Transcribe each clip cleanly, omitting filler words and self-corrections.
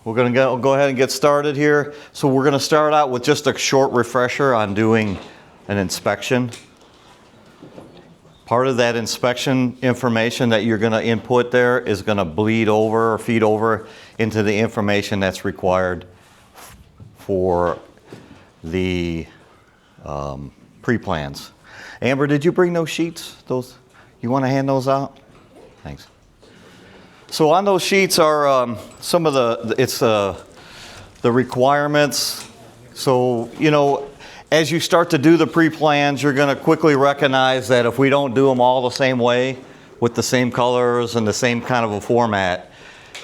We're going to go ahead and get started here. So we're going to start out with just a short refresher on doing an inspection. Part of that inspection information that you're going to input there is going to bleed over or feed over into the information that's required for the pre-plans. Amber, did you bring those sheets? You want to hand those out? Thanks. So on those sheets are some of the requirements. So, as you start to do the pre-plans, you're going to quickly recognize that if we don't do them all the same way, with the same colors and the same kind of a format,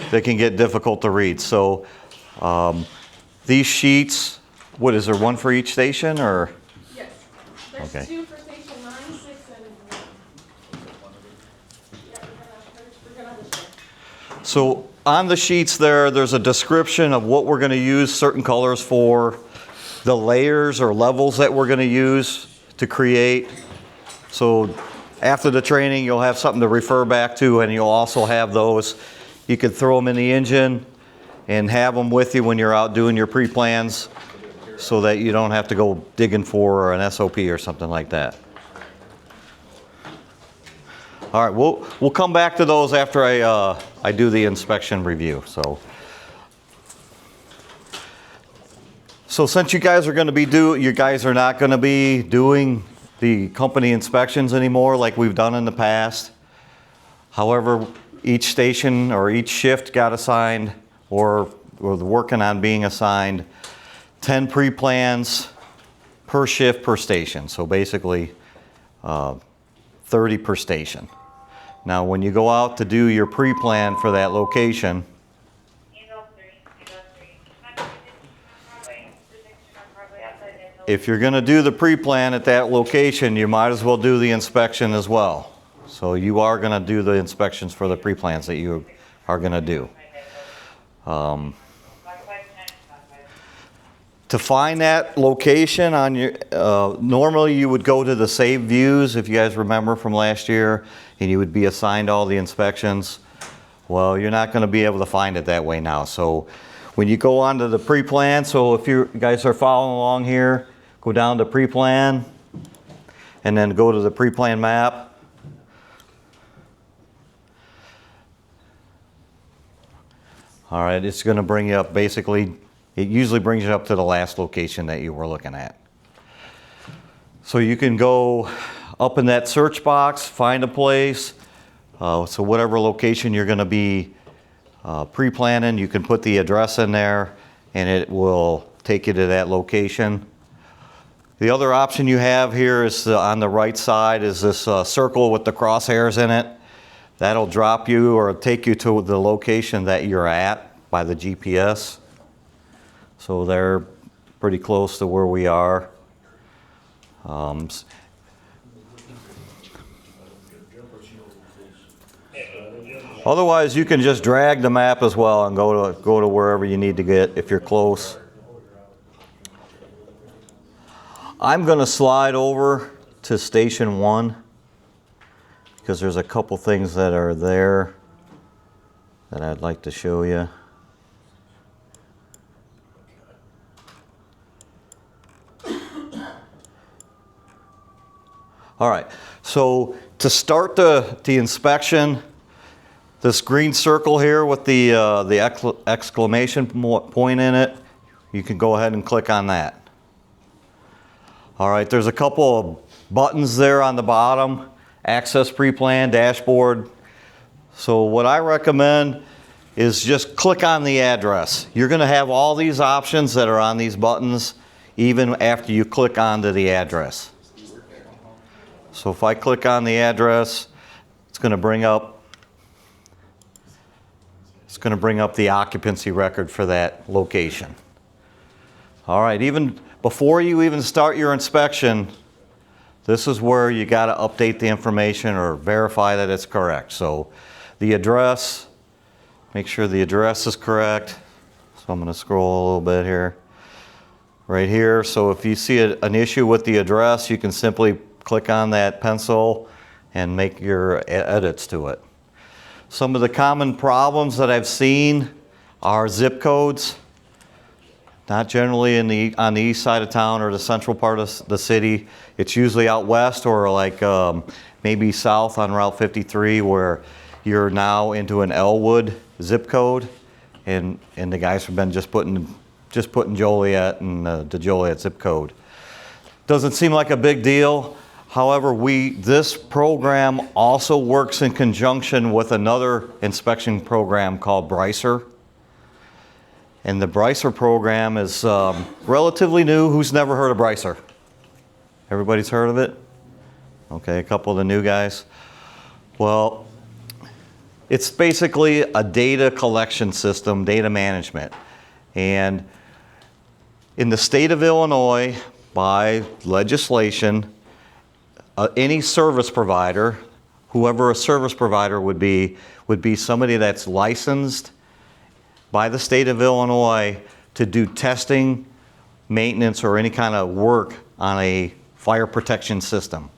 they can get difficult to read. So these sheets, what is there, one for each station, or? Yes. There's Okay. 2 for station 9, 6, and 1. Yeah, we're gonna have this one. So on the sheets there's a description of what we're going to use certain colors for, the layers or levels that we're going to use to create. So after the training, you'll have something to refer back to, and you'll also have those. You can throw them in the engine and have them with you when you're out doing your pre-plans so that you don't have to go digging for an SOP or something like that. All right, we'll come back to those after I do the inspection review. So since you guys are going to be not going to be doing the company inspections anymore like we've done in the past. However, each station or each shift got assigned or working on being assigned 10 pre-plans per shift per station. So basically 30 per station. Now when you go out to do your pre-plan for that location, if you're going to do the pre-plan at that location, you might as well do the inspection as well. So you are going to do the inspections for the pre-plans that you are going to do. To find that location on your, normally you would go to the saved views, if you guys remember from last year, and you would be assigned all the inspections. Well, you're not going to be able to find it that way now. So when you go onto the pre-plan, so if you guys are following along here, go down to pre-plan, and then go to the pre-plan map. All right, it's going to bring you up basically, it usually brings you up to the last location that you were looking at. So you can go up in that search box, find a place. So whatever location you're going to be pre-planning, you can put the address in there and it will take you to that location. The other option you have here is on the right side is this circle with the crosshairs in it. That'll drop you or take you to the location that you're at by the GPS. So they're pretty close to where we are. Otherwise, you can just drag the map as well and go to wherever you need to get if you're close. I'm going to slide over to Station 1 because there's a couple things that are there that I'd like to show you. All right, so to start the inspection, this green circle here with the exclamation point in it, you can go ahead and click on that. All right, there's a couple of buttons there on the bottom, access pre-plan, dashboard. So what I recommend is just click on the address. You're going to have all these options that are on these buttons even after you click onto the address. So if I click on the address, it's going to bring up the occupancy record for that location. All right, even before you even start your inspection, this is where you got to update the information or verify that it's correct. So the address, make sure the address is correct. So I'm going to scroll a little bit here. Right here, so if you see an issue with the address, you can simply click on that pencil and make your edits to it. Some of the common problems that I've seen are zip codes. Not generally on the east side of town or the central part of the city. It's usually out west or like maybe south on Route 53 where you're now into an Elwood zip code, and the guys have been just putting Joliet and the Joliet zip code. Doesn't seem like a big deal. However, this program also works in conjunction with another inspection program called Bricer. And the Bricer program is relatively new. Who's never heard of Bricer? Everybody's heard of it? Okay, a couple of the new guys. Well, it's basically a data collection system, data management. And in the state of Illinois, by legislation, any service provider, whoever a service provider would be somebody that's licensed by the state of Illinois to do testing, maintenance, or any kind of work on a fire protection system.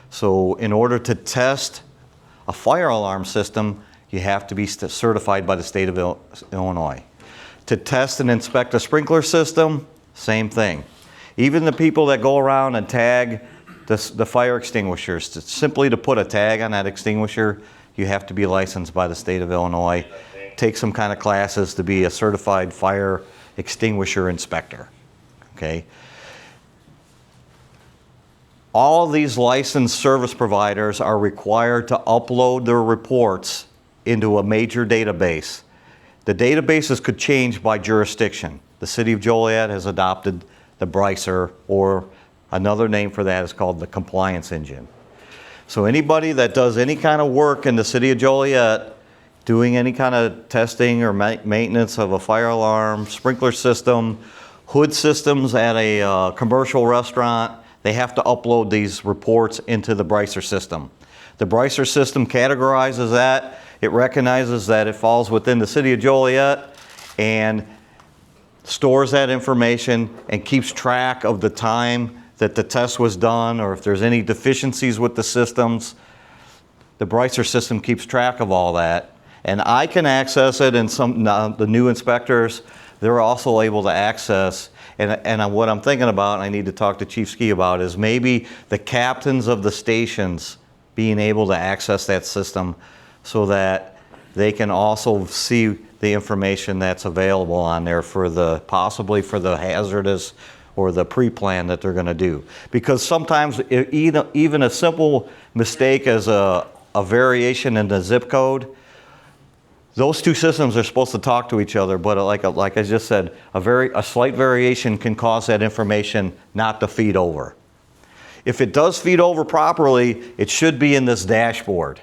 So in order to test a fire alarm system, you have to be certified by the state of Illinois. To test and inspect a sprinkler system, same thing. Even the people that go around and tag the fire extinguishers, simply to put a tag on that extinguisher, you have to be licensed by the state of Illinois. Take some kind of classes to be a certified fire extinguisher inspector. Okay. All these licensed service providers are required to upload their reports into a major database. The databases could change by jurisdiction. The city of Joliet has adopted the Bricer, or another name for that is called the Compliance Engine. So anybody that does any kind of work in the city of Joliet, doing any kind of testing or maintenance of a fire alarm, sprinkler system, hood systems at a commercial restaurant, they have to upload these reports into the Bricer system. The Bricer system categorizes that. It recognizes that it falls within the city of Joliet and stores that information and keeps track of the time that the test was done, or if there's any deficiencies with the systems. The Bricer system keeps track of all that. And I can access it, and the new inspectors, they're also able to access. And what I'm thinking about, and I need to talk to Chief Ski about, is maybe the captains of the stations being able to access that system so that they can also see the information that's available on there possibly for the hazardous or the pre-plan that they're going to do. Because sometimes even a simple mistake as a variation in the zip code, those two systems are supposed to talk to each other, but like I just said, a slight variation can cause that information not to feed over. If it does feed over properly, it should be in this dashboard.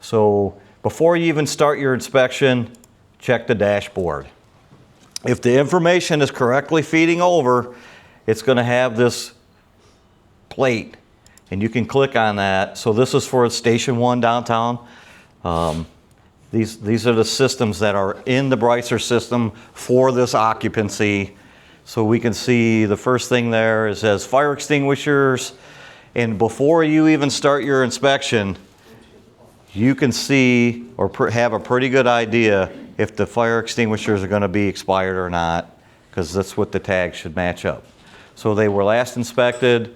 So before you even start your inspection, check the dashboard. If the information is correctly feeding over, it's going to have this plate, and you can click on that. So this is for Station 1 downtown. These are the systems that are in the Bricer system for this occupancy. So we can see the first thing there is says fire extinguishers. And before you even start your inspection, you can see or have a pretty good idea if the fire extinguishers are going to be expired or not, because that's what the tags should match up. So they were last inspected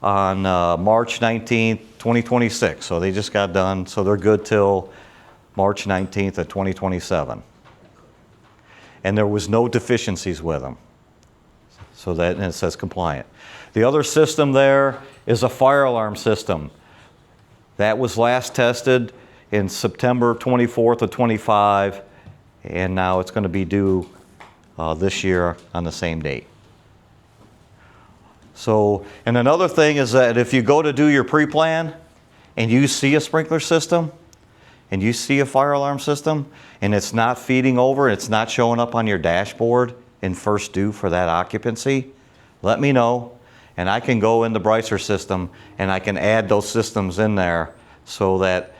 on March 19th, 2026. So they just got done. So they're good till March 19th of 2027. And there was no deficiencies with them. So that, and it says compliant. The other system there is a fire alarm system. That was last tested in September 24th of 25, and now it's going to be due this year on the same date. So, and another thing is that if you go to do your pre-plan and you see a sprinkler system, and you see a fire alarm system, and it's not feeding over, it's not showing up on your dashboard in first due for that occupancy, let me know, and I can go in the Bricer system and I can add those systems in there so that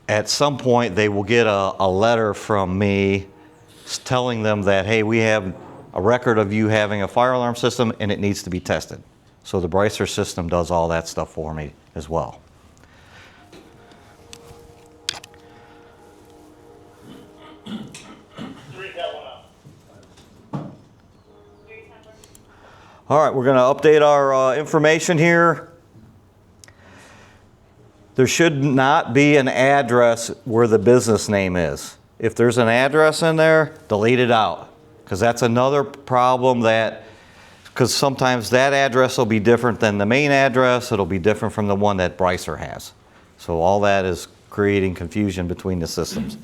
at some point they will get a letter from me telling them that, hey, we have a record of you having a fire alarm system and it needs to be tested. So the Bricer system does all that stuff for me as well. All right, we're going to update our information here. There should not be an address where the business name is. If there's an address in there, delete it out. Because that's another problem because sometimes that address will be different than the main address. It'll be different from the one that Brycer has. So all that is creating confusion between the systems.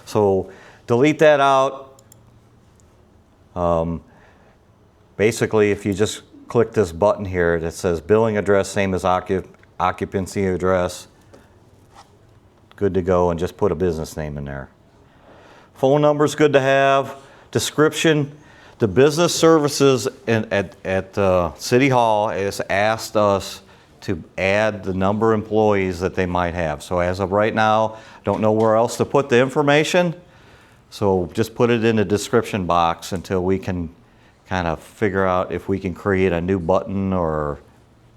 So delete that out. Basically, if you just click this button here that says billing address, same as occupancy address, good to go, and just put a business name in there. Phone number is good to have. Description. The business services at City Hall has asked us to add the number of employees that they might have. So as of right now, don't know where else to put the information. So just put it in the description box until we can kind of figure out if we can create a new button or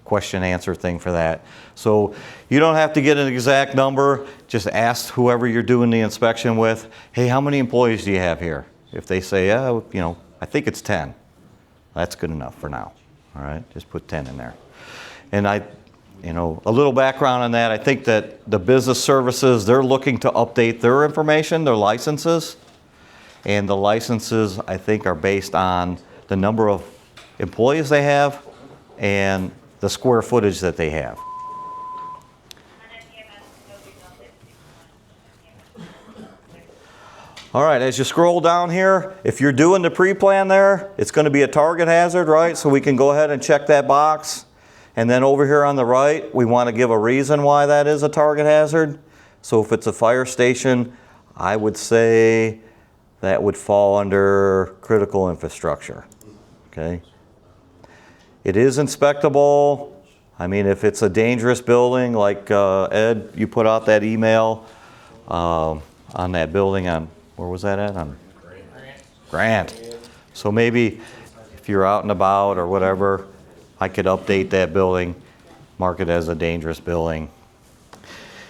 question answer thing for that. So you don't have to get an exact number. Just ask whoever you're doing the inspection with, hey, how many employees do you have here? If they say, oh, I think it's 10. That's good enough for now. All right, just put 10 in there. And a little background on that, I think that the business services, they're looking to update their information, their licenses. And the licenses, I think, are based on the number of employees they have and the square footage that they have. All right, as you scroll down here, if you're doing the pre-plan there, it's going to be a target hazard, right? So we can go ahead and check that box. And then over here on the right, we want to give a reason why that is a target hazard. So if it's a fire station, I would say that would fall under critical infrastructure. Okay. It is inspectable. I mean, if it's a dangerous building, like Ed, you put out that email on that building on, where was that at? On Grant. So maybe if you're out and about or whatever, I could update that building, mark it as a dangerous building.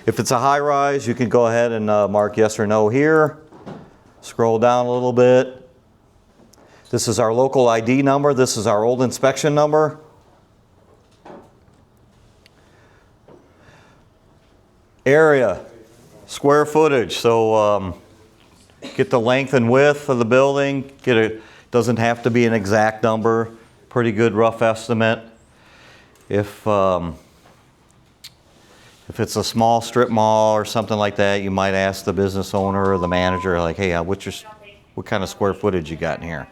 If it's a high rise, you can go ahead and mark yes or no here. Scroll down a little bit. This is our local ID number. This is our old inspection number. Area, square footage. So get the length and width of the building. Doesn't have to be an exact number. Pretty good rough estimate. If it's a small strip mall or something like that, you might ask the business owner or the manager, like, hey, what kind of square footage you got in here?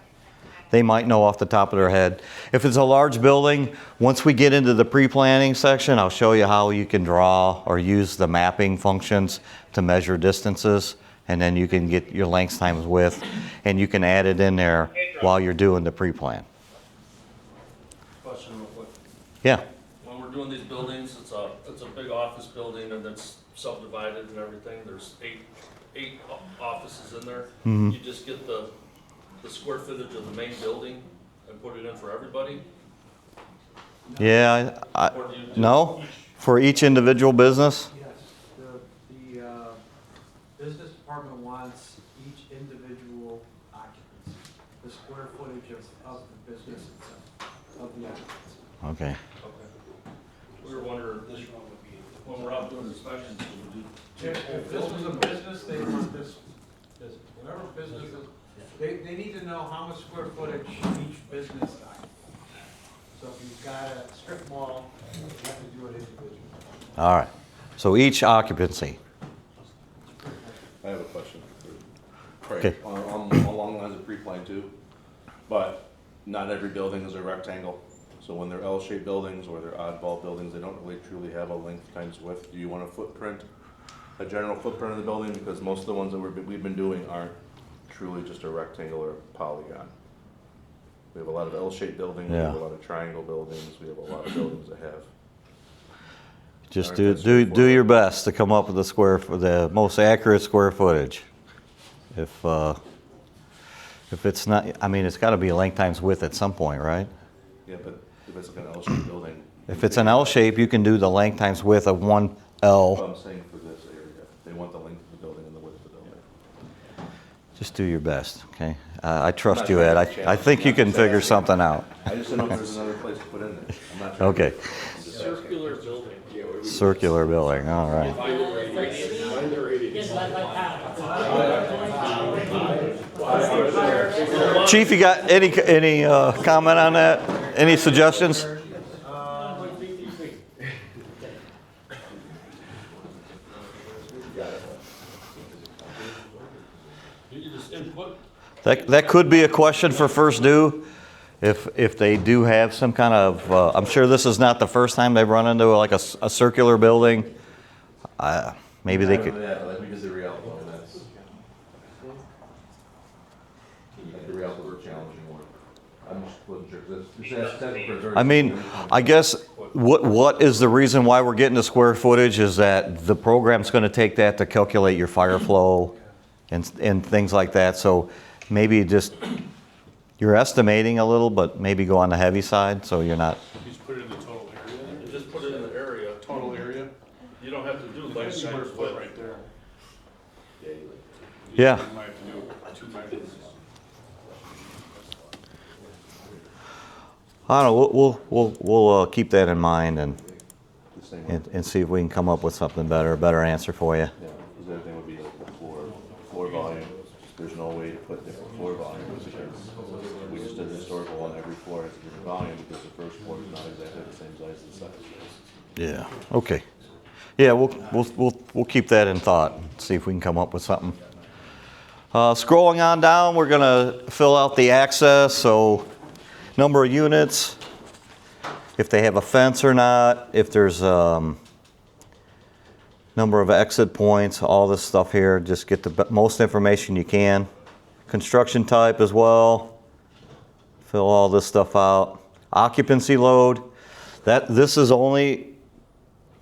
They might know off the top of their head. If it's a large building, once we get into the pre-planning section, I'll show you how you can draw or use the mapping functions to measure distances, and then you can get your length times width, and you can add it in there while you're doing the pre-plan. Question real quick. Yeah. When we're doing these buildings, it's a big office building and it's subdivided and everything. There's eight offices in there. Mm-hmm. You just get the square footage of the main building and put it in for everybody? Yeah, Or do you do no, for each individual business. Yes, the business department wants each individual occupant, the square footage of the business itself, of the occupants. Okay. Okay. We were wondering, when we're out doing inspections, should we do? If this was a business, they want this, whatever business is, they need to know how much square footage each business occupies. So if you've got a strip mall, you have to do it individually. All right. So each occupancy. I have a question. Okay. Along the lines of pre-plan too, but not every building is a rectangle. So when they're L-shaped buildings or they're oddball buildings, they don't really truly have a length times width. Do you want a footprint, a general footprint of the building? Because most of the ones that we've been doing aren't truly just a rectangular polygon. We have a lot of L-shaped buildings, we have a lot of triangle buildings, we have a lot of buildings that have. Just All right, do your best to come up with the most accurate square footage. If it's not, I mean, it's got to be length times width at some point, right? Yeah, but if it's like an L-shaped building. If it's an L shape, you can do the length times width of one What L. I'm saying for this area, they want the length of the building and the width of the building. Just do your best, okay? I trust you, Ed. I think you can figure something out. I just don't know if there's another place to put in there. I'm not sure. Okay. Circular building. Circular building, all right. Chief, you got any comment on that? Any suggestions? You just input. That could be a question for First Due, if they do have some kind of, I'm sure this is not the first time they've run into like a circular building. Maybe they could, Yeah, like we did the Rialto, and that's. Like the Rialto were challenging one. I'm just wasn't sure, 'cause I mean, I guess, what is the reason why we're getting the square footage is that the program's gonna take that to calculate your fire flow and things like that, so maybe just, you're estimating a little, but maybe go on the heavy side, so you're not, You just put it in the total area. You just put it in the area, total area. You don't have to do like square foot right there. yeah. You might have to do 2 measurements. I don't know, we'll keep that in mind the same one. and see if we can come up with something better, a better answer for you. Yeah, because the other thing would be like the floor volume. There's no way to put different floor volumes because we just did historical on every floor has a different volume because the first floor is not exactly the same size as the second. Yeah, okay. Yeah, we'll keep that in thought, see if we can come up with something. Scrolling on down, we're gonna fill out the access, so number of units, if they have a fence or not, if there's number of exit points, all this stuff here, just get the most information you can. Construction type as well, fill all this stuff out. Occupancy load, this is only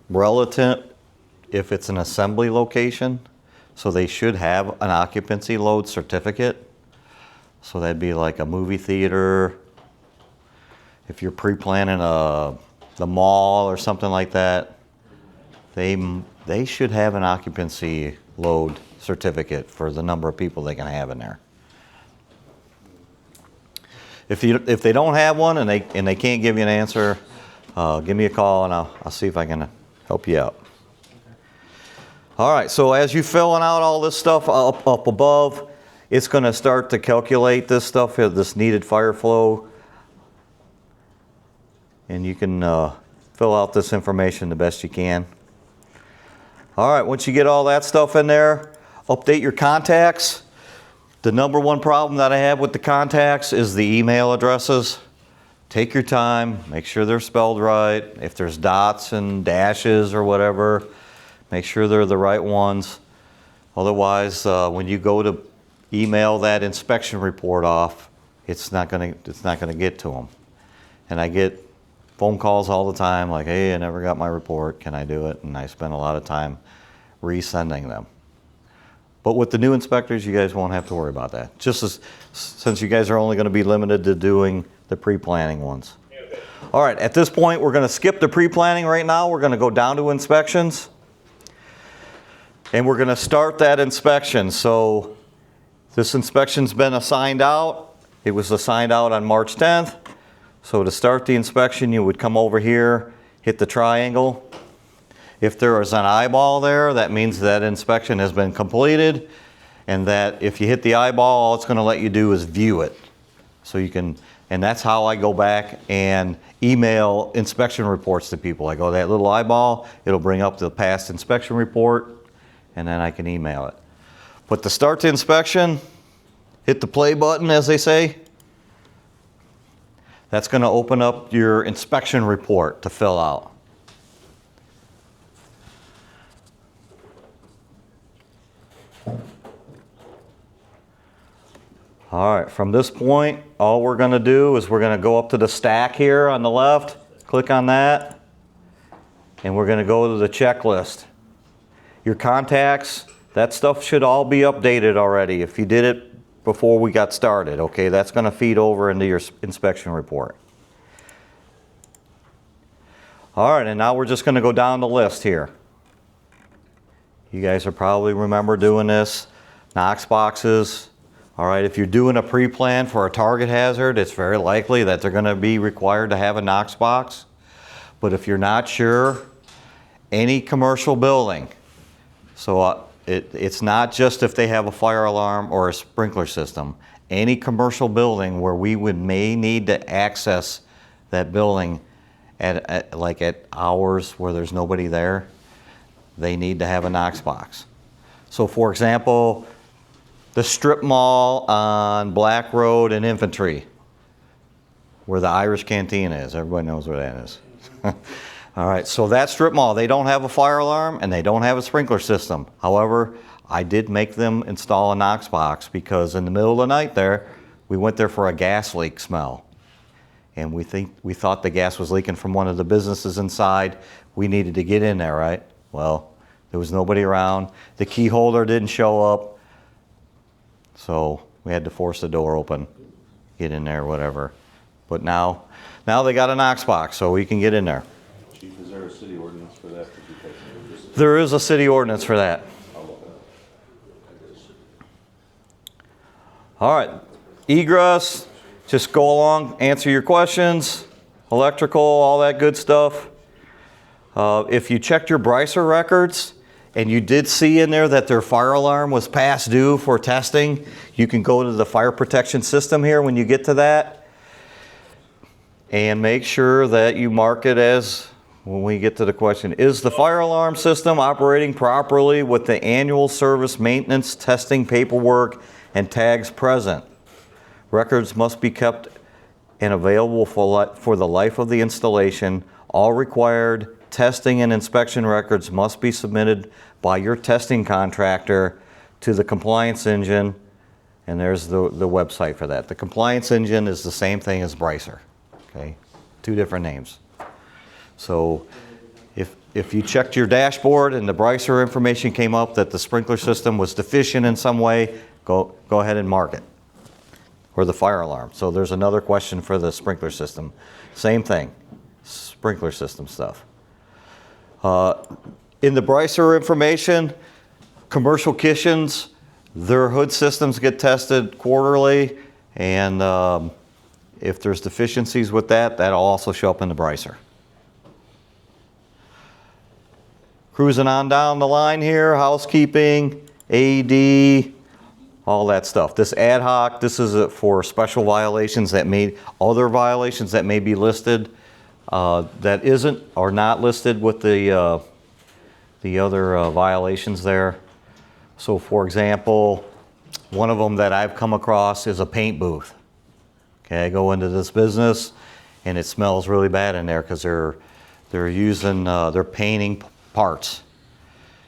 relative if it's an assembly location, so they should have an occupancy load certificate. So that'd be like a movie theater, if you're pre-planning the mall or something like that, they should have an occupancy load certificate for the number of people they can have in there. If they don't have one and they can't give you an answer, give me a call and I'll see if I can help you out. All right, so as you're filling out all this stuff up above, it's going to start to calculate this stuff, this needed fire flow. And you can fill out this information the best you can. All right, once you get all that stuff in there, update your contacts. The number one problem that I have with the contacts is the email addresses. Take your time, make sure they're spelled right. If there's dots and dashes or whatever, make sure they're the right ones. Otherwise, when you go to email that inspection report off, it's not gonna get to them. And I get phone calls all the time like, hey, I never got my report, can I do it? And I spend a lot of time resending them. But with the new inspectors, you guys won't have to worry about that. Since you guys are only going to be limited to doing the pre-planning ones. All right, at this point, we're going to skip the pre-planning right now. We're going to go down to inspections. And we're going to start that inspection. So this inspection's been assigned out. It was assigned out on March 10th. So to start the inspection, you would come over here, hit the triangle. If there is an eyeball there, that means that inspection has been completed, and that if you hit the eyeball, all it's going to let you do is view it. So you can, and that's how I go back and email inspection reports to people. I go, that little eyeball, it'll bring up the past inspection report, and then I can email it. But to start the inspection, hit the play button, as they say. That's going to open up your inspection report to fill out. All right, from this point, all we're going to do is we're going to go up to the stack here on the left, click on that, and we're going to go to the checklist. Your contacts, that stuff should all be updated already if you did it before we got started, okay? That's going to feed over into your inspection report. All right, and now we're just going to go down the list here. You guys are probably remember doing this. Knox boxes, All right, if you're doing a pre-plan for a target hazard, it's very likely that they're going to be required to have a Knox box. But if you're not sure, any commercial building, so it's not just if they have a fire alarm or a sprinkler system. Any commercial building where we may need to access that building at hours where there's nobody there, they need to have a Knox box. So for example, the strip mall on Black Road and Infantry, where the Irish Canteen is. Everybody knows where that is. All right, so that strip mall, they don't have a fire alarm and they don't have a sprinkler system. However, I did make them install a Knox box because in the middle of the night there, we went there for a gas leak smell. And we thought the gas was leaking from one of the businesses inside. We needed to get in there, right? Well, there was nobody around. The key holder didn't show up. So we had to force the door open, get in there, whatever. But now they got a Knox box, so we can get in there. Chief, is there a city ordinance for that? There is a city ordinance for that. All right, egress, just go along, answer your questions, electrical, all that good stuff. If you checked your Brycer records and you did see in there that their fire alarm was past due for testing, you can go to the fire protection system here when you get to that and make sure that you mark it as, when we get to the question, is the fire alarm system operating properly with the annual service maintenance testing paperwork and tags present? Records must be kept and available for the life of the installation. All required testing and inspection records must be submitted by your testing contractor to the compliance engine, and there's the website for that. The compliance engine is the same thing as Brycer, okay? Two different names. So if you checked your dashboard and the Brycer information came up that the sprinkler system was deficient in some way, go ahead and mark it. Or the fire alarm. So there's another question for the sprinkler system. Same thing, sprinkler system stuff. In the Brycer information, commercial kitchens, their hood systems get tested quarterly, and if there's deficiencies with that, that'll also show up in the Brycer. Cruising on down the line here, housekeeping, AD, all that stuff. This ad hoc, this is for special violations that other violations that may be listed that isn't or not listed with the other violations there. So for example, one of them that I've come across is a paint booth. Okay, I go into this business and it smells really bad in there because they're using, they're painting parts.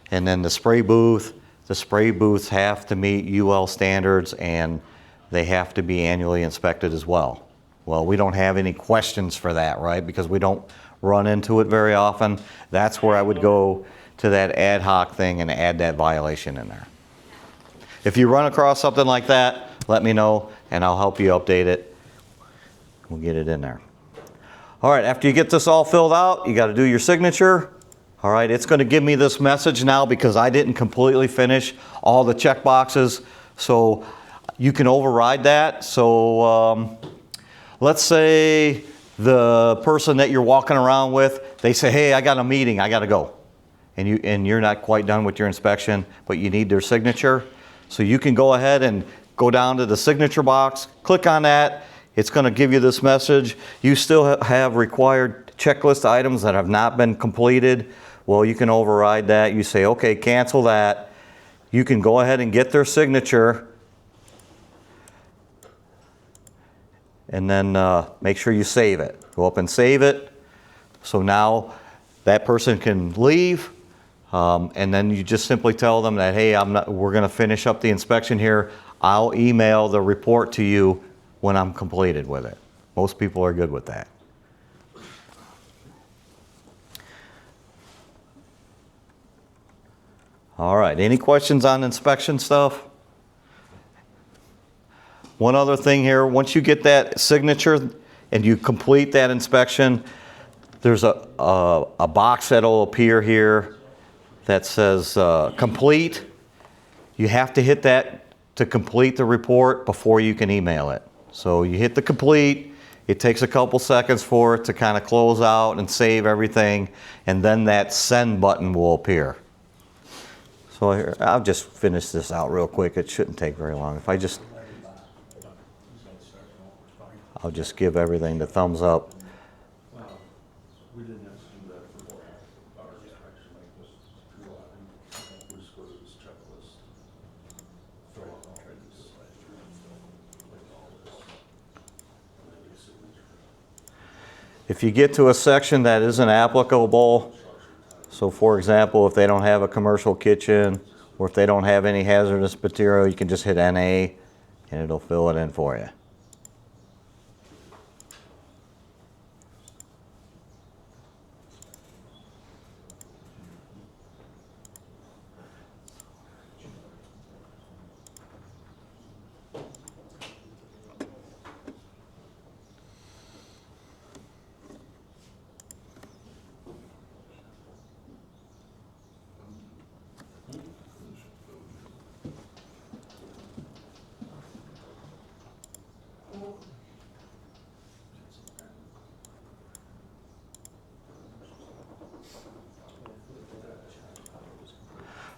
And then the spray booths have to meet UL standards and they have to be annually inspected as well. Well, we don't have any questions for that, right? Because we don't run into it very often. That's where I would go to that ad hoc thing and add that violation in there. If you run across something like that, let me know and I'll help you update it. We'll get it in there. All right, after you get this all filled out, you got to do your signature. All right, it's going to give me this message now because I didn't completely finish all the check boxes. So you can override that. So let's say the person that you're walking around with, they say, hey, I got a meeting, I got to go. And you're not quite done with your inspection, but you need their signature. So you can go ahead and go down to the signature box, click on that. It's going to give you this message. You still have required checklist items that have not been completed. Well, you can override that. You say, okay, cancel that. You can go ahead and get their signature. And then make sure you save it. Go up and save it. So now that person can leave. And then you just simply tell them that, hey, we're going to finish up the inspection here. I'll email the report to you when I'm completed with it. Most people are good with that. All right, any questions on inspection stuff? One other thing here, once you get that signature and you complete that inspection, there's a box that'll appear here that says complete. You have to hit that to complete the report before you can email it. So you hit the complete, it takes a couple seconds for it to kind of close out and save everything, and then that send button will appear. So here, I'll just finish this out real quick. It shouldn't take very long. If I'll just give everything the thumbs up. We didn't have to do that for our inspection like this. We just go to this checklist. Fill out all this. Like all this. And then your signature. If you get to a section that isn't applicable, so for example, if they don't have a commercial kitchen, or if they don't have any hazardous material, you can just hit NA and it'll fill it in for you.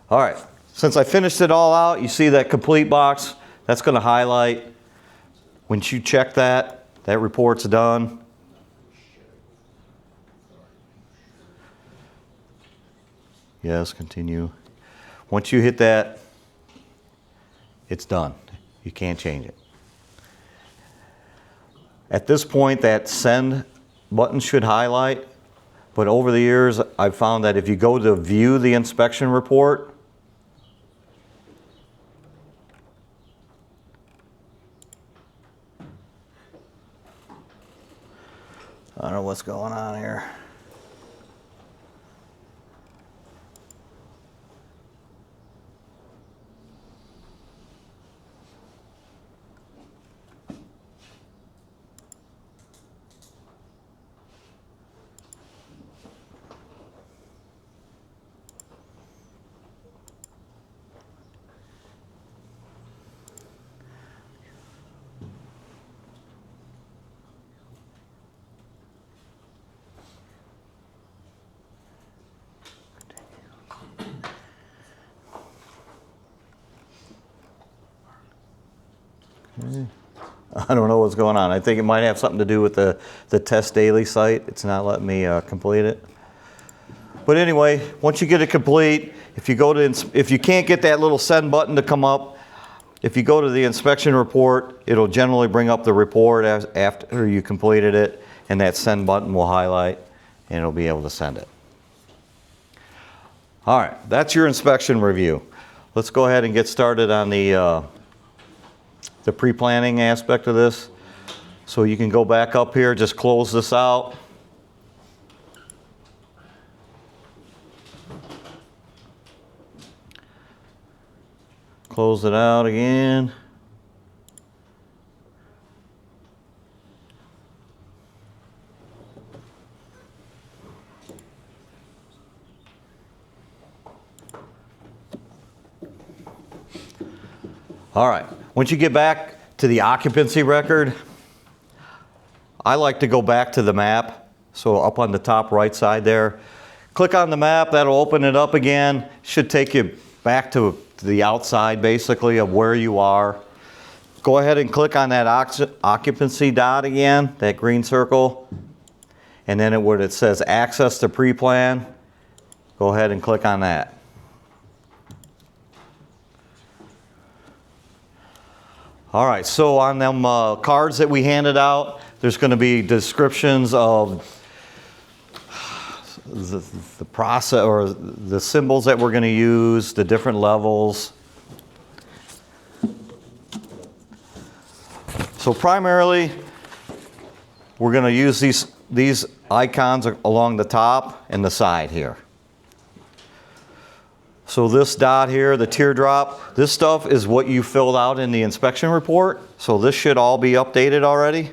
All right, since I finished it all out, you see that complete box, that's going to highlight. Once you check that, that report's done. Yes, continue. Once you hit that, it's done. You can't change it. At this point, that send button should highlight, but over the years, I've found that if you go to view the inspection report, I don't know what's going on here. I don't know what's going on. I think it might have something to do with the Test Daily site. It's not letting me complete it. But anyway, once you get it complete, if you can't get that little send button to come up, if you go to the inspection report, it'll generally bring up the report after you completed it, and that send button will highlight, and it'll be able to send it. All right, that's your inspection review. Let's go ahead and get started on the pre-planning aspect of this. So you can go back up here, just close this out. Close it out again. All right, once you get back to the occupancy record, I like to go back to the map. So up on the top right side there, click on the map, that'll open it up again. Should take you back to the outside basically of where you are. Go ahead and click on that occupancy dot again, that green circle. And then where it says access to pre-plan, go ahead and click on that. All right, so on them cards that we handed out, there's going to be descriptions of the process or the symbols that we're going to use, the different levels. So primarily, we're going to use these icons along the top and the side here. So this dot here, the teardrop, this stuff is what you filled out in the inspection report. So this should all be updated already.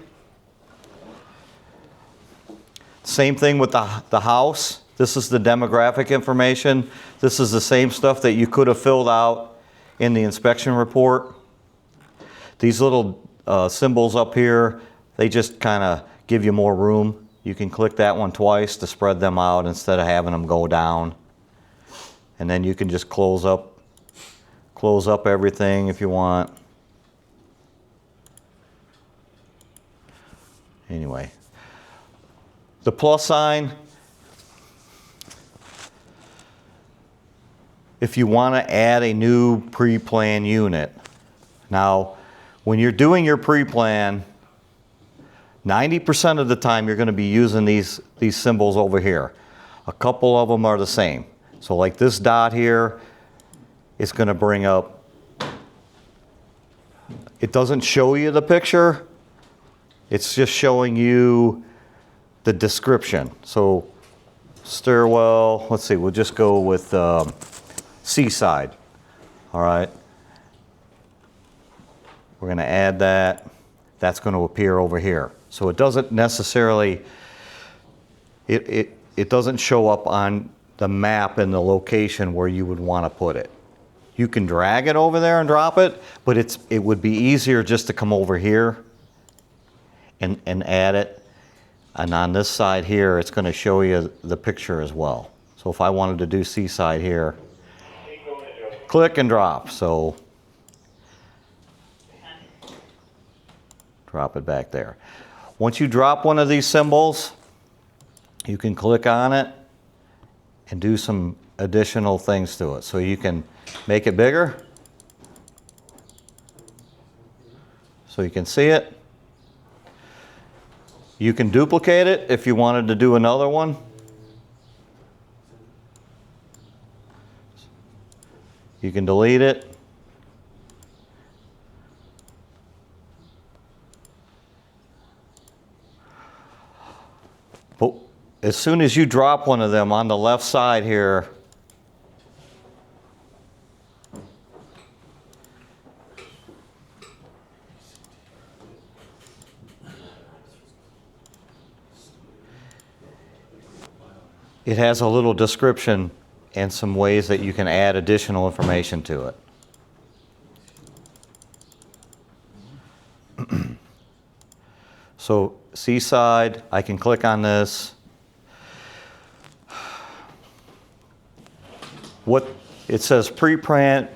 Same thing with the house. This is the demographic information. This is the same stuff that you could have filled out in the inspection report. These little symbols up here, they just kind of give you more room. You can click that one twice to spread them out instead of having them go down. And then you can just close up everything if you want. Anyway, the plus sign, if you want to add a new pre-plan unit. Now, when you're doing your pre-plan, 90% of the time you're going to be using these symbols over here. A couple of them are the same. So like this dot here, it's going to bring up, it doesn't show you the picture, it's just showing you the description. So stairwell, let's see, we'll just go with seaside. All right. We're going to add that. That's going to appear over here. So it doesn't necessarily, it doesn't show up on the map in the location where you would want to put it. You can drag it over there and drop it, but it would be easier just to come over here and add it. And on this side here, it's going to show you the picture as well. So if I wanted to do seaside here, click and drop. So drop it back there. Once you drop one of these symbols, you can click on it and do some additional things to it. So you can make it bigger so you can see it. You can duplicate it if you wanted to do another one. You can delete it. But as soon as you drop one of them on the left side here, it has a little description and some ways that you can add additional information to it. So seaside, I can click on this. What it says pre-plan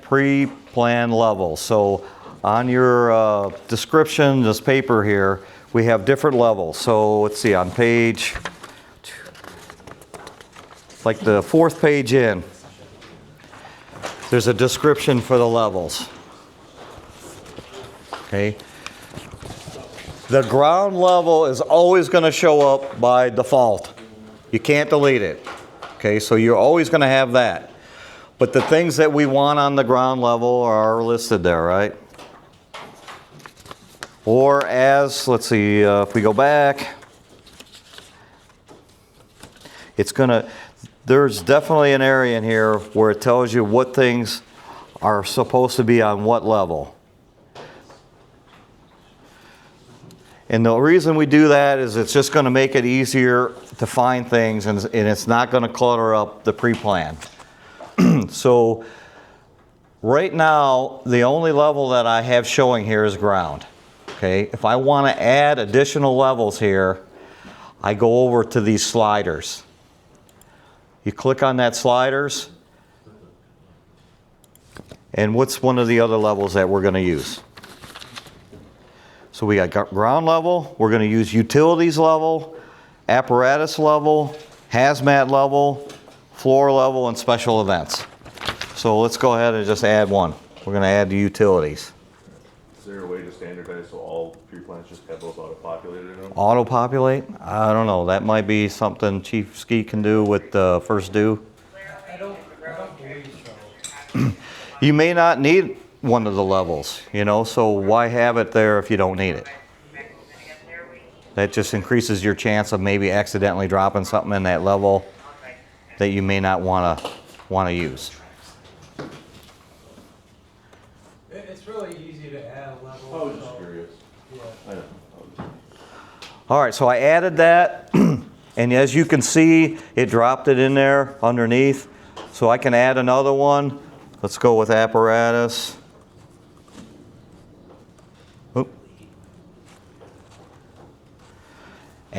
level. So on your description, this paper here, we have different levels. So let's see, on page, like the fourth page in, there's a description for the levels. Okay. The ground level is always going to show up by default. You can't delete it. Okay, so you're always going to have that. But the things that we want on the ground level are listed there, right? Or as, let's see, if we go back, it's going to, there's definitely an area in here where it tells you what things are supposed to be on what level. And the reason we do that is it's just going to make it easier to find things, and it's not going to clutter up the pre-plan. So right now, the only level that I have showing here is ground. Okay, if I want to add additional levels here, I go over to these sliders. You click on that sliders, and what's one of the other levels that we're going to use? So we got ground level, we're going to use utilities level, apparatus level, hazmat level, floor level, and special events. So let's go ahead and just add one. We're going to add the utilities. Is there a way to standardize so all pre-plans just have those auto-populated in them? Auto-populate? I don't know. That might be something Chief Ski can do with first due. I don't believe so. You may not need one of the levels, you know, so why have it there if you don't need it? That just increases your chance of maybe accidentally dropping something in that level that you may not want to use. It's really easy to add a level. I was just curious. Yeah. I know. All right, so I added that, and as you can see, it dropped it in there underneath. So I can add another one. Let's go with apparatus.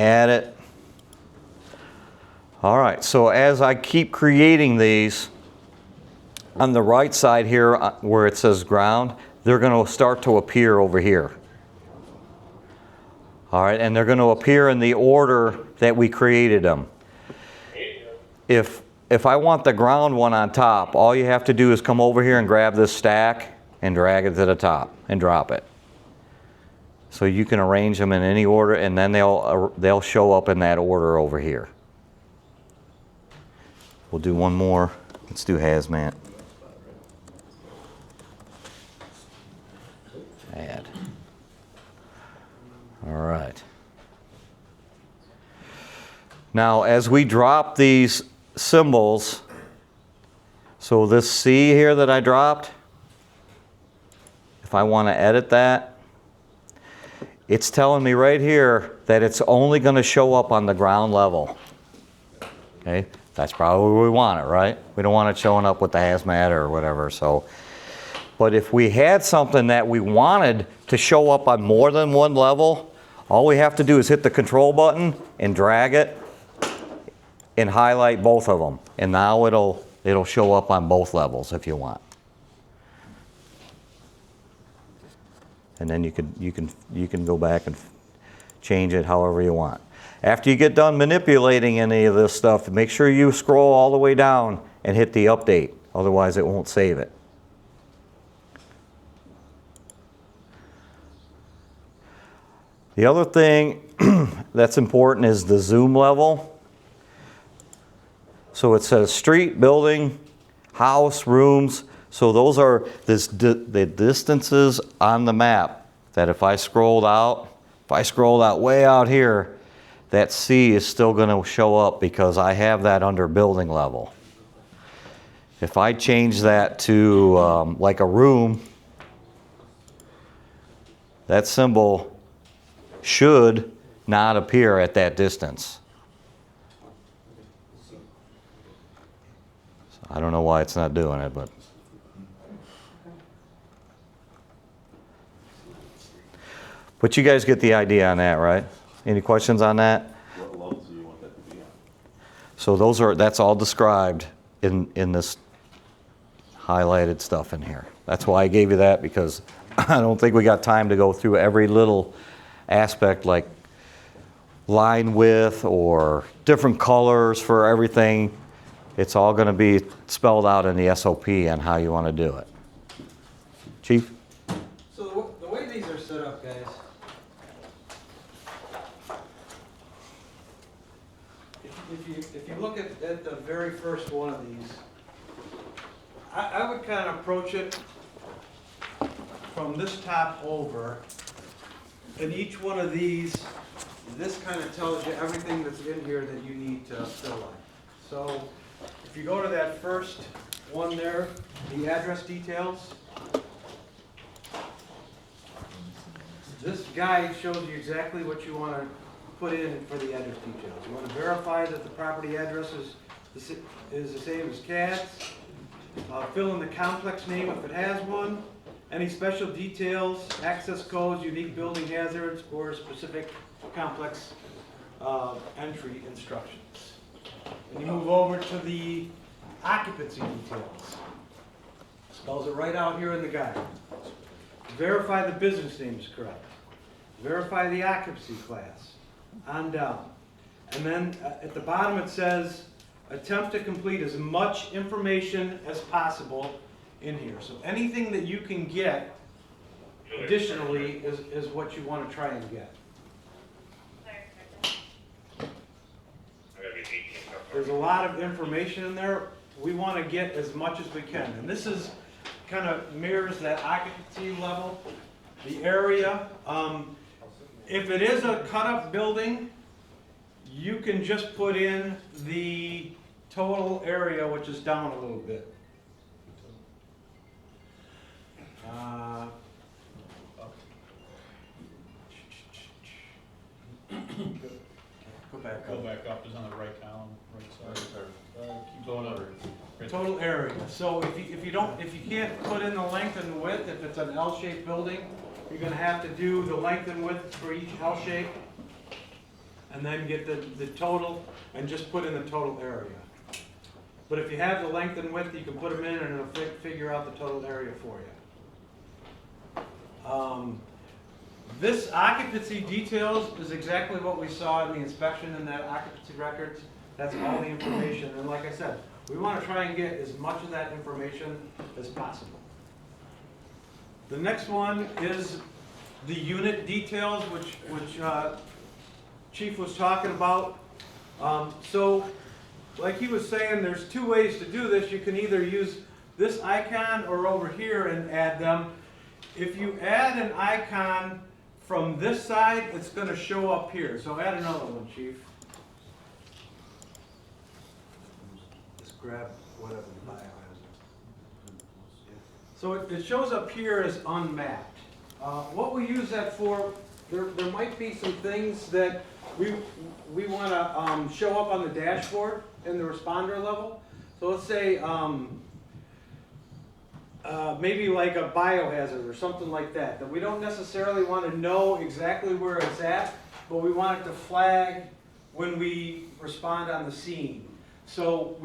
add it. All right, so as I keep creating these, on the right side here where it says ground, they're going to start to appear over here. All right, and they're going to appear in the order that we created them. If I want the ground one on top, all you have to do is come over here and grab this stack and drag it to the top and drop it. So you can arrange them in any order, and then they'll show up in that order over here. We'll do one more. Let's do hazmat. Add. All right. Now, as we drop these symbols, so this C here that I dropped, if I want to edit that, it's telling me right here that it's only going to show up on the ground level. Okay, that's probably where we want it, right? We don't want it showing up with the hazmat or whatever. So, but if we had something that we wanted to show up on more than one level, all we have to do is hit the control button and drag it and highlight both of them. And now it'll show up on both levels if you want. And then you can go back and change it however you want. After you get done manipulating any of this stuff, make sure you scroll all the way down and hit the update. Otherwise it won't save it. The other thing that's important is the zoom level. So it says street, building, house, rooms. So those are the distances on the map that if I scrolled out way out here, that C is still going to show up because I have that under building level. If I change that to like a room, that symbol should not appear at that distance. So I don't know why it's not doing it, but you guys get the idea on that, right? Any questions on that? What levels do you want that to be on? So that's all described in this highlighted stuff in here. That's why I gave you that, because I don't think we got time to go through every little aspect like line width or different colors for everything. It's all going to be spelled out in the SOP on how you want to do it. Chief? So the way these are set up, guys, if you look at the very first one of these, I would kind of approach it from this top over, and each one of these, this kind of tells you everything that's in here that you need to fill in. So if you go to that first one there, the address details, this guide shows you exactly what you want to put in for the address details. You want to verify that the property address is the same as CAD's. Fill in the complex name if it has one. Any special details, access codes, unique building hazards, or specific complex entry instructions. And you move over to the occupancy details. Spells it right out here in the guide. Verify the business name is correct. Verify the occupancy class, on down. And then at the bottom it says, attempt to complete as much information as possible in here. So anything that you can get additionally is what you want to try and get. There's a lot of information in there. We want to get as much as we can. And this is kind of mirrors that occupancy level, the area. If it is a cut-up building, you can just put in the total area, which is down a little bit. Go back up. Go back up, is on the right column, right side. Keep going up. Total area. So if you can't put in the length and the width, if it's an L-shaped building, you're going to have to do the length and width for each L shape. and then get the total and just put in the total area. But if you have the length and width, you can put them in and it'll figure out the total area for you. This occupancy details is exactly what we saw in the inspection in that occupancy records. That's all the information. And like I said, we want to try and get as much of that information as possible. The next one is the unit details, which Chief was talking about. So, like he was saying, there's two ways to do this. You can either use this icon or over here and add them. If you add an icon from this side, it's going to show up here. So add another one, Chief. Just grab whatever the bio has. So it shows up here as unmapped. What we use that for, there might be some things that we want to show up on the dashboard in the responder level. So let's say maybe like a biohazard or something like that, that we don't necessarily want to know exactly where it's at, but we want it to flag when we respond on the scene. So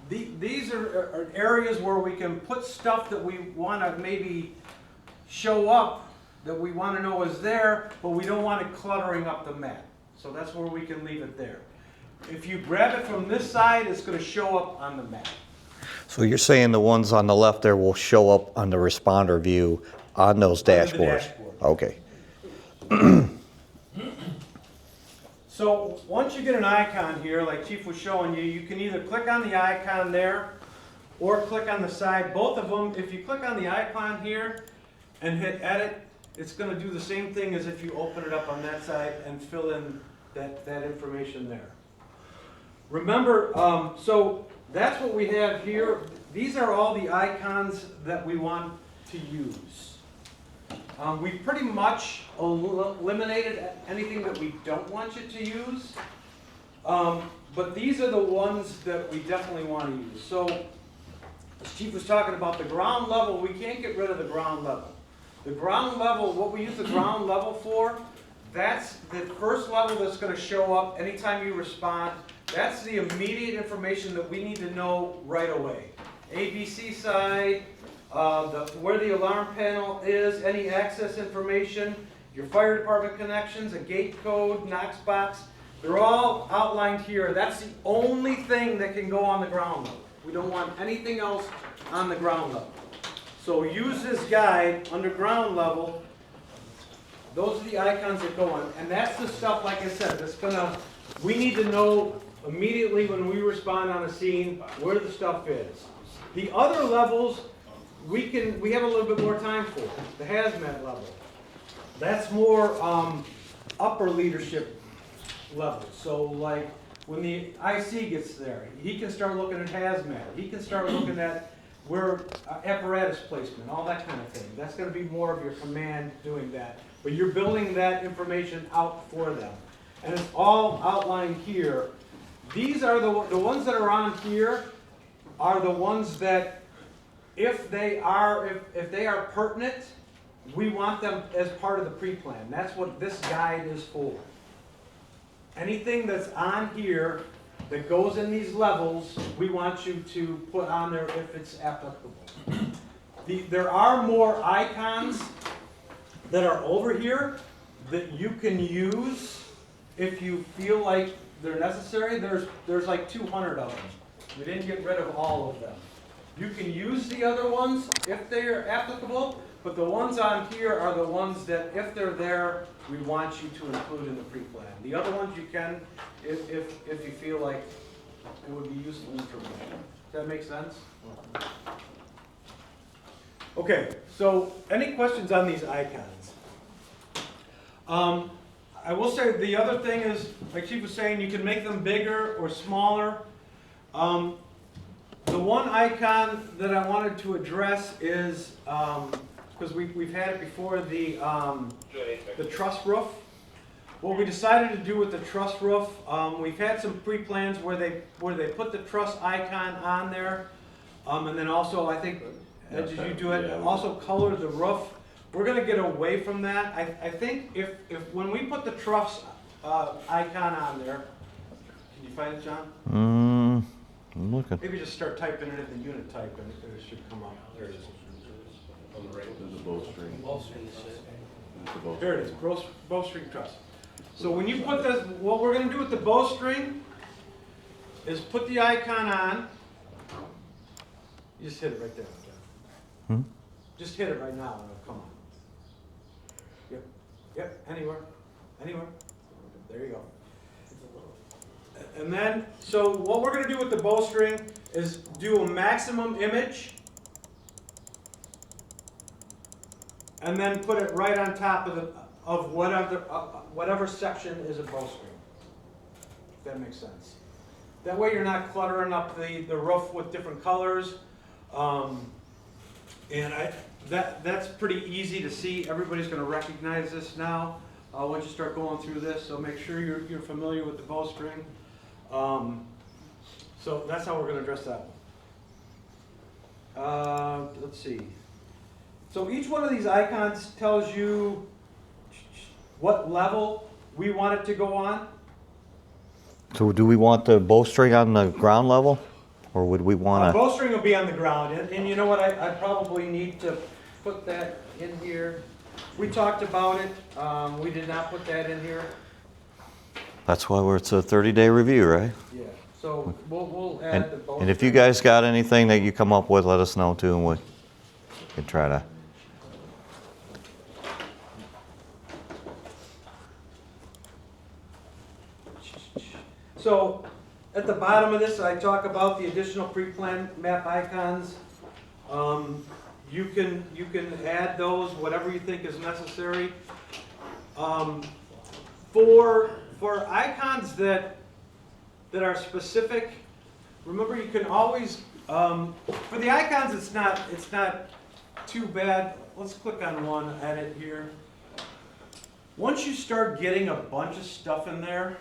these are areas where we can put stuff that we want to maybe show up, that we want to know is there, but we don't want it cluttering up the map. So that's where we can leave it there. If you grab it from this side, it's going to show up on the map. So you're saying the ones on the left there will show up on the responder view on those Under the dashboards? dashboard. Okay. So once you get an icon here, like Chief was showing you, you can either click on the icon there or click on the side. Both of them, if you click on the icon here and hit edit, it's going to do the same thing as if you open it up on that side and fill in that information there. Remember, so that's what we have here. These are all the icons that we want to use. We pretty much eliminated anything that we don't want you to use. But these are the ones that we definitely want to use. So, as Chief was talking about the ground level, we can't get rid of the ground level. The ground level, what we use the ground level for, that's the first level that's going to show up anytime you respond. That's the immediate information that we need to know right away. ABC side, where the alarm panel is, any access information, your fire department connections, a gate code, Knox box, they're all outlined here. That's the only thing that can go on the ground level. We don't want anything else on the ground level. So use this guide under ground level. Those are the icons that go on. And that's the stuff, like I said, that's gonna, we need to know immediately when we respond on a scene where the stuff is. The other levels, we have a little bit more time for. The hazmat level. That's more upper leadership level. So like when the IC gets there, he can start looking at hazmat. He can start looking at where apparatus placement, all that kind of thing. That's going to be more of your command doing that. But you're building that information out for them. And it's all outlined here. These are the ones that are on here are the ones that if they are pertinent, we want them as part of the pre-plan. That's what this guide is for. Anything that's on here that goes in these levels, we want you to put on there if it's applicable. There are more icons that are over here that you can use if you feel like they're necessary. There's like 200 of them. We didn't get rid of all of them. You can use the other ones if they are applicable, but the ones on here are the ones that, if they're there, we want you to include in the pre-plan. The other ones you can, if you feel like it would be useful information. Does that make sense? Okay, so any questions on these icons? I will say the other thing is, like Chief was saying, you can make them bigger or smaller. The one icon that I wanted to address is, because we've had it before, the truss roof. What we decided to do with the truss roof, we've had some pre-plans where they put the truss icon on there, and then also I think, Ed, did you do it? Yeah. Also color the roof. We're going to get away from that. I think if when we put the truss icon on there. Can you find it, John? I'm looking. Maybe just start typing it in the unit type and it should come up. There it is. There's a bowstring. There's the bowstring. There it is, bowstring truss. So when you put this, what we're gonna do with the bowstring is put the icon on. You just hit it right there. Hmm? Just hit it right now and it'll come on. Yep, anywhere. There you go. And then, so what we're gonna do with the bowstring is do a maximum image. And then put it right on top of whatever section is a bowstring. If that makes sense. That way you're not cluttering up the roof with different colors. That's pretty easy to see. Everybody's going to recognize this now once you start going through this. So make sure you're familiar with the bowstring. So that's how we're going to address that one. Let's see. So each one of these icons tells you what level we want it to go on. So do we want the bowstring on the ground level? Or would we want to? Bowstring will be on the ground, and you know what, I probably need to put that in here. We talked about it, we did not put that in here. That's why it's a 30-day review, right? Yeah, so we'll add the bowstring. And if you guys got anything that you come up with, let us know too, and we can try to. So at the bottom of this, I talk about the additional pre-planned map icons. You can add those, whatever you think is necessary. For icons that are specific, remember you can always for the icons it's not too bad. Let's click on one, edit here. Once you start getting a bunch of stuff in there,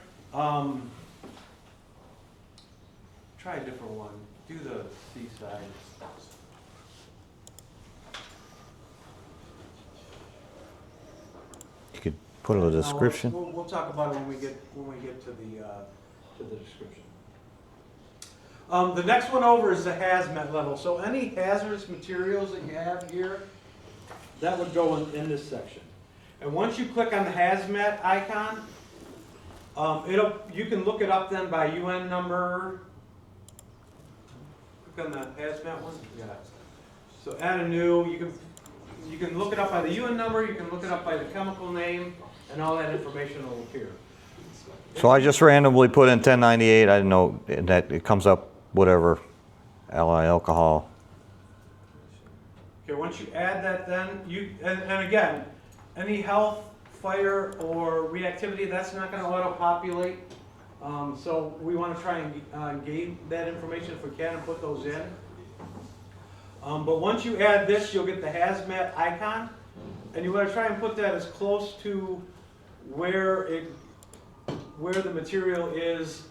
try a different one. Do the seaside. You could put a description. We'll talk about it when we get to the description. The next one over is the hazmat level. So any hazardous materials that you have here, that would go in this section. And once you click on the hazmat icon, you can look it up then by UN number. Click on the hazmat one. Yeah. So add a new. You can look it up by the UN number. You can look it up by the chemical name, and all that information will appear. So I just randomly put in 1098. I didn't know that it comes up whatever, alcohol. Okay, once you add that, then and again, any health, fire, or reactivity, that's not going to auto-populate. So we want to try and gain that information if we can and put those in. But once you add this, you'll get the hazmat icon, and you want to try and put that as close to where the material is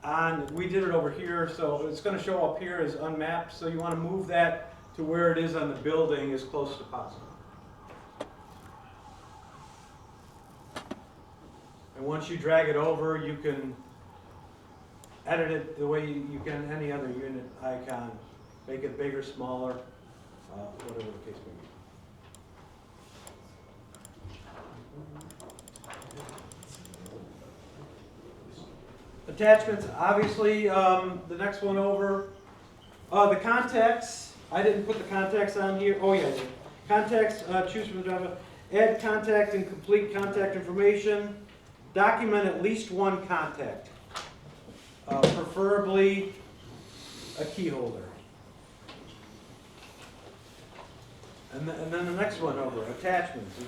on. We did it over here, so it's going to show up here as unmapped. So you want to move that to where it is on the building as close as possible. And once you drag it over, you can edit it the way you can any other unit icon. Make it bigger, smaller, whatever the case may be. Attachments, obviously, the next one over. The contacts, I didn't put the contacts on here. Oh yeah, contacts, choose from the Java. Add contact and complete contact information. Document at least one contact, preferably a key holder. And then the next one over, attachments.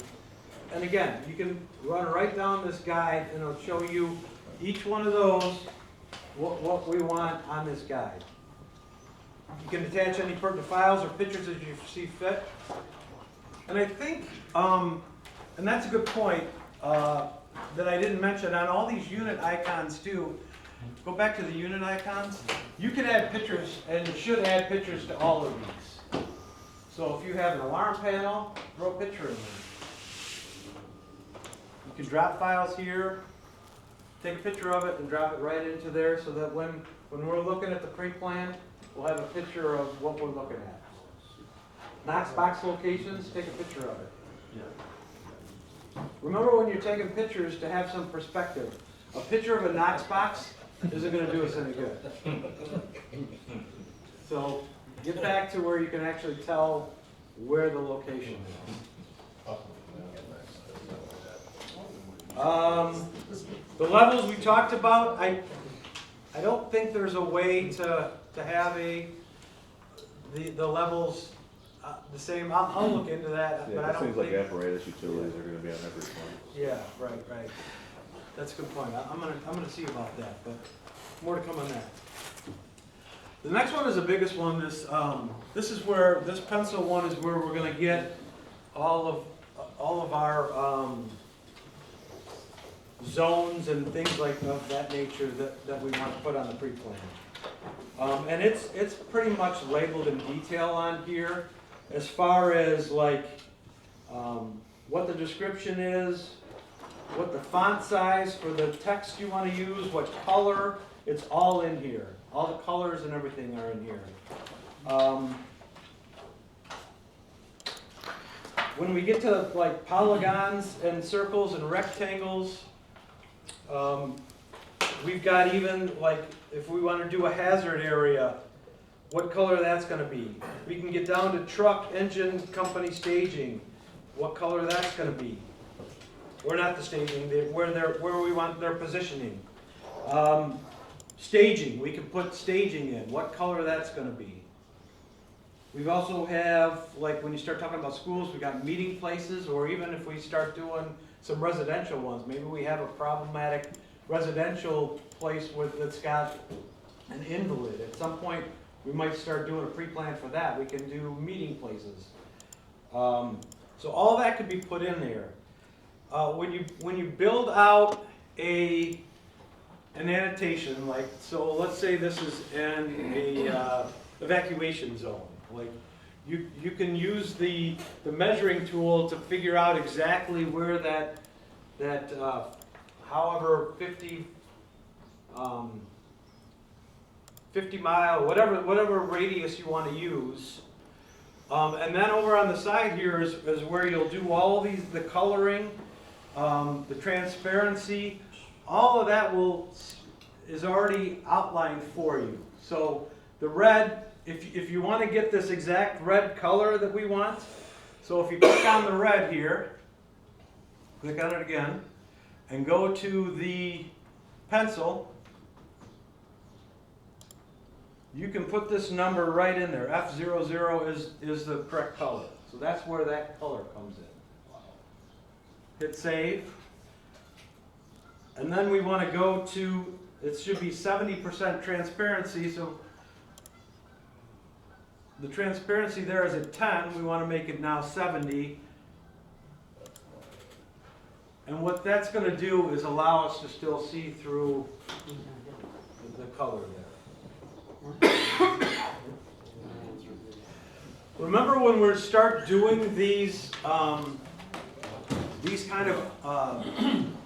And again, you can run right down this guide and it'll show you each one of those, what we want on this guide. You can attach any pertinent files or pictures as you see fit. And I think, and that's a good point, that I didn't mention, on all these unit icons too, go back to the unit icons, you can add pictures, and you should add pictures to all of these. So if you have an alarm panel, throw a picture in there. You can drop files here. take a picture of it and drop it right into there so that when we're looking at the pre-plan, we'll have a picture of what we're looking at. Knox box locations, take a picture of it. Remember when you're taking pictures to have some perspective. A picture of a Knox box isn't gonna do us any good. So get back to where you can actually tell where the location is. The levels we talked about, I don't think there's a way to have the levels the same. I'll look into that, but Yeah, I it don't seems like think. apparatus utilities are gonna be on every corner. Yeah, right. That's a good point. I'm gonna see about that, but more to come on that. The next one is the biggest one. This pencil one is where we're gonna get all of our zones and things like of that nature that we want to put on the pre-plan. And it's pretty much labeled in detail on here as far as like what the description is, what the font size for the text you want to use, what color, it's all in here. All the colors and everything are in here. When we get to like polygons and circles and rectangles, we've got even like if we want to do a hazard area, what color that's going to be. We can get down to truck, engine, company staging, what color that's going to be. Or not the staging, where we want their positioning. Staging, we can put staging in, what color that's going to be. We also have, like when you start talking about schools, we got meeting places, or even if we start doing some residential ones, maybe we have a problematic residential place that's got an invalid. At some point, we might start doing a pre-plan for that. We can do meeting places. So all that could be put in there. When you build out an annotation, like, so let's say this is in a evacuation zone. Like, you can use the measuring tool to figure out exactly where that however 50 mile, whatever radius you want to use. And then over on the side here is where you'll do all the coloring, the transparency, all of that is already outlined for you. So the red, if you want to get this exact red color that we want, so if you click on the red here, click on it again, and go to the pencil, you can put this number right in there. F00 is the correct color. So that's where that color comes in. Hit save. And then we want to go to, it should be 70% transparency. So the transparency there is at 10. We want to make it now 70. And what that's going to do is allow us to still see through the color there. Remember when we start doing these kind of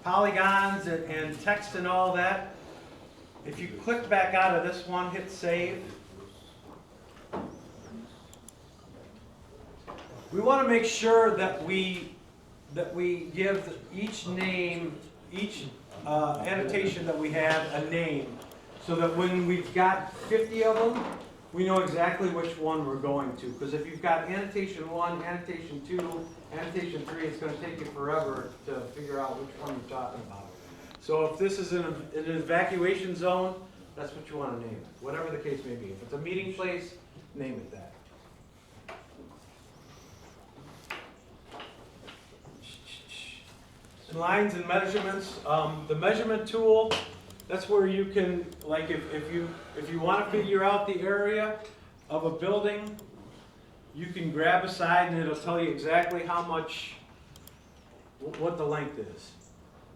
polygons and text and all that, if you click back out of this one, hit save, we want to make sure that we give each name, each annotation that we have a name, so that when we've got 50 of them, we know exactly which one we're going to. Because if you've got annotation 1, annotation 2, annotation 3, it's going to take you forever to figure out which one you're talking about. So if this is in an evacuation zone, that's what you want to name it, whatever the case may be. If it's a meeting place, name it that. Lines and measurements. The measurement tool, that's where you can, like if you want to figure out the area of a building, you can grab a side and it'll tell you exactly how much, what the length is.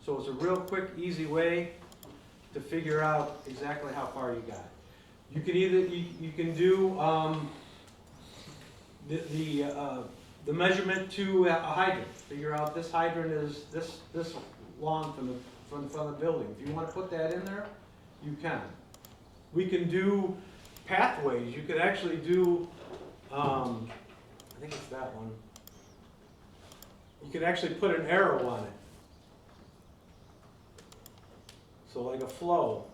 So it's a real quick, easy way to figure out exactly how far you got. You can either, you can do the measurement to a hydrant. Figure out this hydrant is this lawn from the building. If you wanna put that in there, you can. We can do pathways, you could actually do, I think it's that one. You could actually put an arrow on it. So like a flow.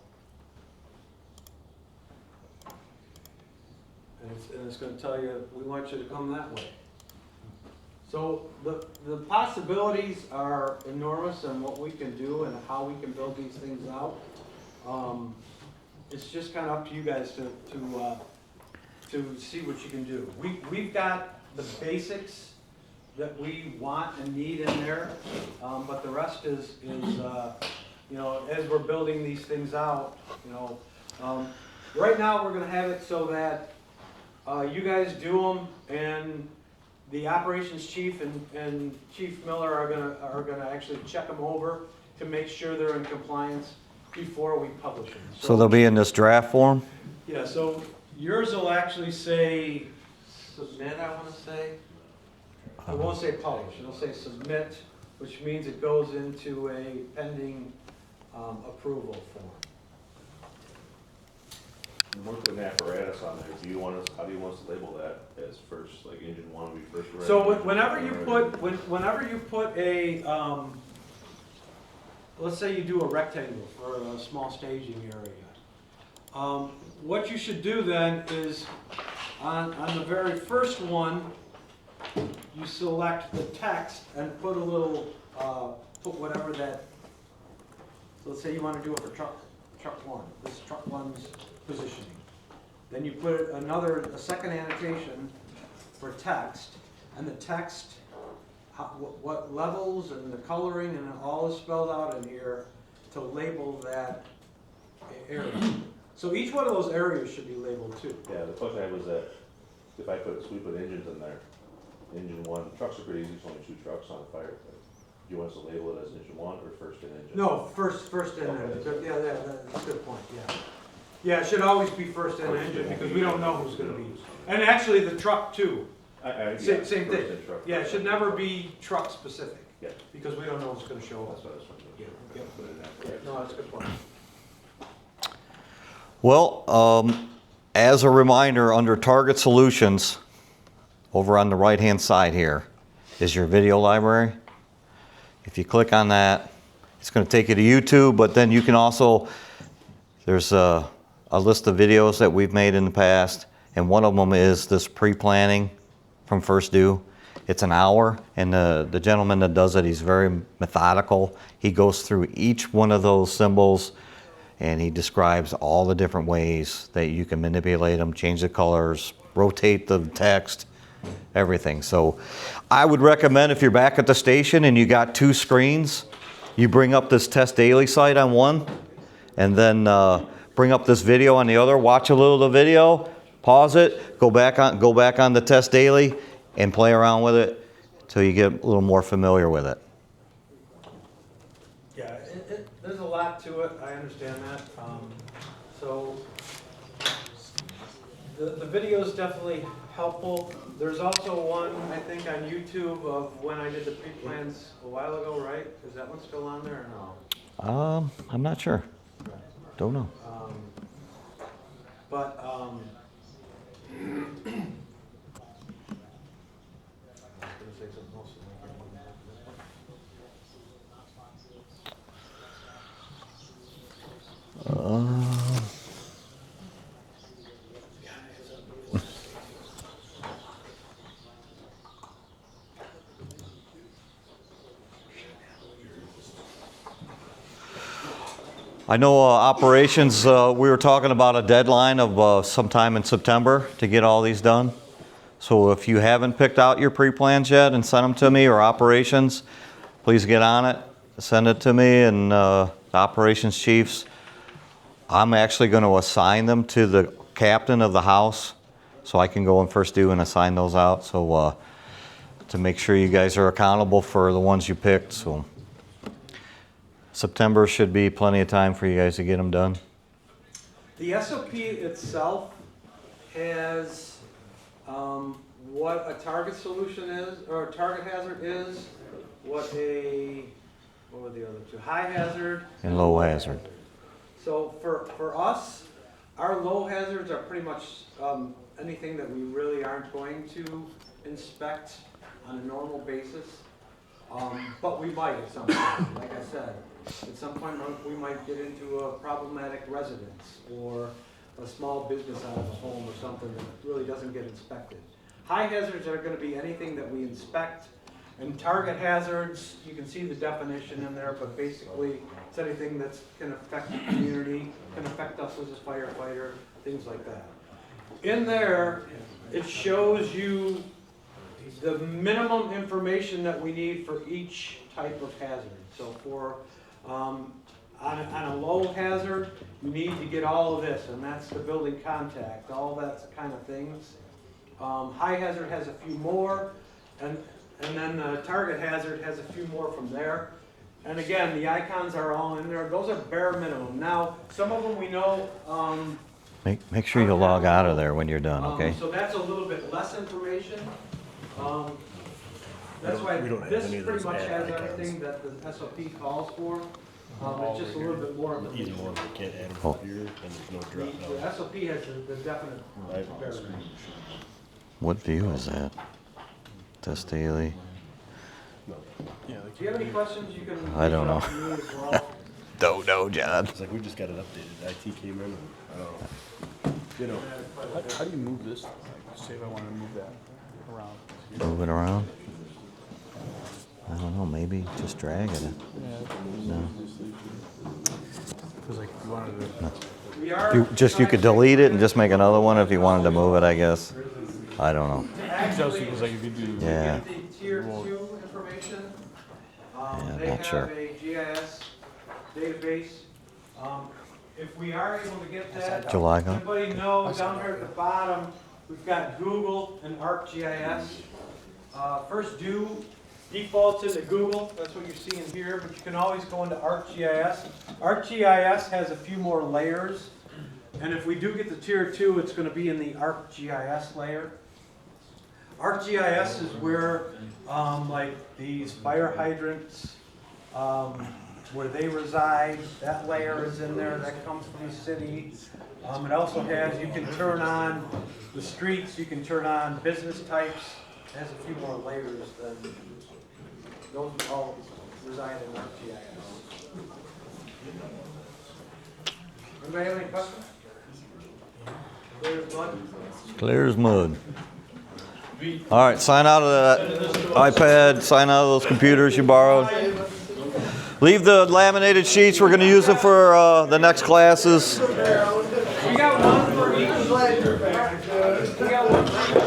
And it's gonna tell you, we want you to come that way. So the possibilities are enormous on what we can do and how we can build these things out. It's just kind of up to you guys to see what you can do. We've got the basics that we want and need in there, but the rest is you know, as we're building these things out, you know. Right now, we're gonna have it so that you guys do them, and the operations chief and Chief Miller are gonna actually check them over to make sure they're in compliance before we publish them. So they'll be in this draft form? Yeah, so yours will actually say submit, I wanna say. It won't say publish, it'll say submit, which means it goes into a pending approval form. And we're putting apparatus on there, how do you want us to label that as first, like engine one will be first? So whenever you put a, let's say you do a rectangle for a small staging area. What you should do then is, on the very first one, you select the text and put a little, put whatever that, so let's say you want to do it for truck one, this truck one's positioning. Then you put a second annotation for text, and the text, what levels and the coloring and it all is spelled out in here to label that area. So each one of those areas should be labeled too. Yeah, the question I had was that, if we put engines in there, engine one, trucks are pretty easy, it's only 2 trucks on a fire pit. Do you want us to label it as engine one or first in engine? No, first in engine. Yeah, that's a good point, yeah. Yeah, it should always be first in engine because we don't know who's gonna be. And actually the truck too. Same First thing. in truck. Yeah, it should never be truck specific. Yeah. Because we don't know who's gonna show up. That's what I was wondering. Yeah. Put it in that. No, that's a good point. Well, as a reminder, under Target Solutions, over on the right-hand side here, is your video library. If you click on that, it's going to take you to YouTube, but then you can also, there's a list of videos that we've made in the past, and one of them is this pre-planning from First Due. It's an hour, and the gentleman that does it, he's very methodical. He goes through each one of those symbols, and he describes all the different ways that you can manipulate them, change the colors, rotate the text, everything. So I would recommend, if you're back at the station and you got 2 screens, you bring up this Test Daily site on one, and then bring up this video on the other, watch a little of the video, pause it, go back on the Test Daily, and play around with it until you get a little more familiar with it. Yeah, there's a lot to it, I understand that. So the video is definitely helpful. There's also one, I think, on YouTube of when I did the pre-plans a while ago, right? Is that one still on there or no? I'm not sure. Don't know. But, I know operations, we were talking about a deadline of sometime in September to get all these done. So if you haven't picked out your pre-plans yet and sent them to me, or operations, please get on it, send it to me, and the operations chiefs. I'm actually going to assign them to the captain of the house, so I can go in First Due and assign those out. So to make sure you guys are accountable for the ones you picked. So September should be plenty of time for you guys to get them done. the SOP itself has what a target solution is, or a target hazard is, what a what were the other two? High hazard. And low hazard. So for us, our low hazards are pretty much anything that we really aren't going to inspect on a normal basis. But we might at some point, like I said. At some point, we might get into a problematic residence or a small business out of a home or something that really doesn't get inspected. High hazards are gonna be anything that we inspect. And target hazards, you can see the definition in there, but basically, it's anything that can affect the community, can affect us as a firefighter, things like that. In there, it shows you the minimum information that we need for each type of hazard. So for, on a low hazard, you need to get all of this, and that's the building contact, all that kind of things. High hazard has a few more, and then the target hazard has a few more from there. And again, the icons are all in there. Those are bare minimum. Now, some of them we know, Make sure you log out of there when you're done, okay? so that's a little bit less information. That's why this pretty much has everything that the SOP calls for. It's just a little bit more Either information. one, we can't add them Oh. up here, and there's no drop The down. SOP has the definite Right. parameters. What view is that? Test daily. Yeah, Do you have any questions? You can. I don't reach out to me as well. Don't know, John. it's like we just got it updated, IT came in, and, I don't know. You know, How do you move this? Say if I wanted to move that around. Move it around? I don't know, maybe just drag it. No. Cause like, if you wanted to. We are. You could delete it and just make another one if you wanted to move it, I guess. I don't know. Actually, Because like if you do. Yeah. get the tier 2 information. I'm They not have sure. a GIS database. If we are able to get that, July go? everybody know down here at the bottom, we've got Google and ArcGIS. First defaults into Google, that's what you're seeing here, but you can always go into ArcGIS. ArcGIS has a few more layers, and if we do get to tier 2, it's gonna be in the ArcGIS layer. ArcGIS is where, like these fire hydrants, where they reside, that layer is in there, that comes from the city. It also has, you can turn on the streets, you can turn on business types, it has a few more layers than, those all reside in ArcGIS. Anybody have any questions? Clear as mud? Clear as mud. All right, sign out of that iPad, sign out of those computers you borrowed. Leave the laminated sheets, we're gonna use them for the next classes. We got one for each. We got one.